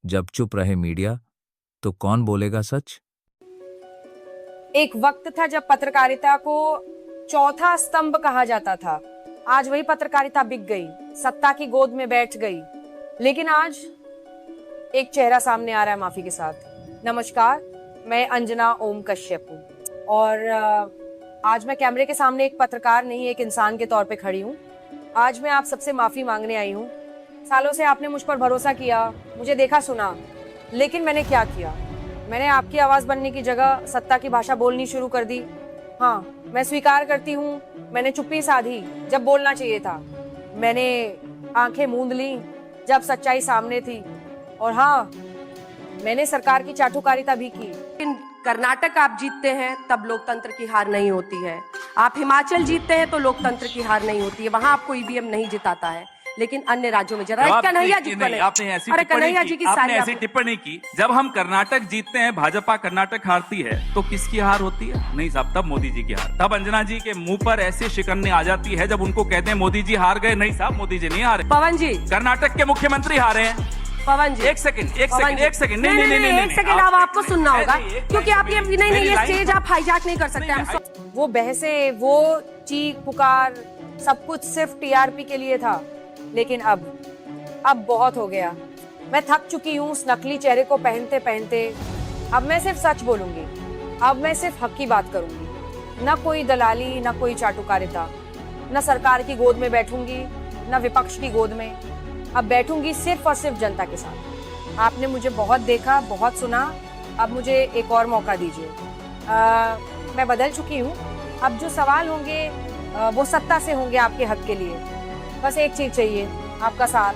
जब चुप रहे मीडिया तो कौन बोलेगा सच। एक वक्त था जब पत्रकारिता को चौथा स्तंभ कहा जाता था। आज वही पत्रकारिता बिक गई, सत्ता की गोद में बैठ गई। लेकिन आज एक चेहरा सामने आ रहा है माफी के साथ। नमस्कार, मैं अंजना ओम कश्यप हूँ और आज मैं कैमरे के सामने एक पत्रकार नहीं, एक इंसान के तौर पे खड़ी हूँ। आज मैं आप सबसे माफी मांगने आई हूँ। सालों से आपने मुझ पर भरोसा किया, मुझे देखा सुना, लेकिन मैंने क्या किया? मैंने आपकी आवाज बनने की जगह सत्ता की भाषा बोलनी शुरू कर दी। हाँ, मैं स्वीकार करती हूँ, मैंने चुप्पी साधी जब बोलना चाहिए था। मैंने आंखें मूंद ली जब सच्चाई सामने थी। और हाँ, मैंने सरकार की चाटुकारिता भी की। लेकिन कर्नाटक आप जीतते हैं तब लोकतंत्र की हार नहीं होती है। आप हिमाचल जीतते हैं तो लोकतंत्र की हार नहीं होती है। वहां आपको ईवीएम नहीं जिताता है, लेकिन अन्य राज्यों में जरा कन्हैया जी को आपने ऐसी अरे टिप्पणी कन्हैया की, जी की आपने सारी ऐसी टिप्पणी की। जब हम कर्नाटक जीतते हैं, भाजपा कर्नाटक हारती है, तो किसकी हार होती है? नहीं साहब, तब मोदी जी की हार। तब अंजना जी के मुंह पर ऐसी शिकन्नी आ जाती है जब उनको कहते हैं मोदी जी हार गए। नहीं साहब, मोदी जी नहीं हारे। पवन जी, कर्नाटक के मुख्यमंत्री हारे हैं। पवन जी, एक सेकंड नहीं, एक सेकंड अब आपको सुनना होगा, क्योंकि आप ये नहीं, ये स्टेज आप हाईजैक नहीं कर सकते। वो बहसें, वो चीख पुकार, सब कुछ सिर्फ टीआरपी के लिए था। लेकिन अब बहुत हो गया। मैं थक चुकी हूँ उस नकली चेहरे को पहनते पहनते। अब मैं सिर्फ सच बोलूंगी, अब मैं सिर्फ हक की बात करूंगी। न कोई दलाली, न कोई चाटुकारिता, न सरकार की गोद में बैठूंगी, न विपक्ष की गोद में। अब बैठूंगी सिर्फ और सिर्फ जनता के साथ। आपने मुझे बहुत देखा, बहुत सुना, अब मुझे एक और मौका दीजिए। मैं बदल चुकी हूँ। अब जो सवाल होंगे वो सत्ता से होंगे आपके हक के लिए। बस एक चीज चाहिए, आपका साथ।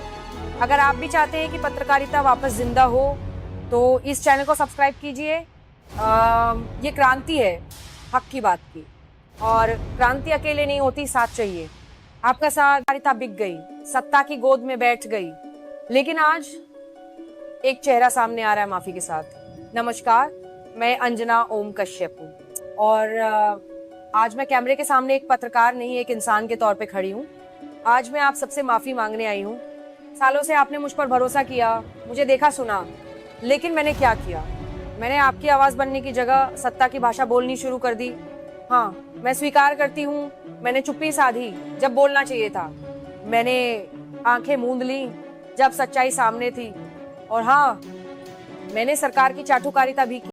अगर आप भी चाहते हैं कि पत्रकारिता वापस जिंदा हो तो इस चैनल को सब्सक्राइब कीजिए। ये क्रांति है हक की बात की, और क्रांति अकेले नहीं होती, साथ चाहिए। आपका साथ। पत्रकारिता बिक गई, सत्ता की गोद में बैठ गई। लेकिन आज एक चेहरा सामने आ रहा है माफी के साथ। नमस्कार, मैं अंजना ओम कश्यप हूँ और आज मैं कैमरे के सामने एक पत्रकार नहीं, एक इंसान के तौर पे खड़ी हूँ। आज मैं आप सबसे माफी मांगने आई हूँ। सालों से आपने मुझ पर भरोसा किया, मुझे देखा सुना, लेकिन मैंने क्या किया? मैंने आपकी आवाज बनने की जगह सत्ता की भाषा बोलनी शुरू कर दी। हाँ, मैं स्वीकार करती हूँ, मैंने चुप्पी साधी जब बोलना चाहिए था। मैंने आंखें मूंद ली जब सच्चाई सामने थी। और हाँ, मैंने सरकार की चाटुकारिता भी की।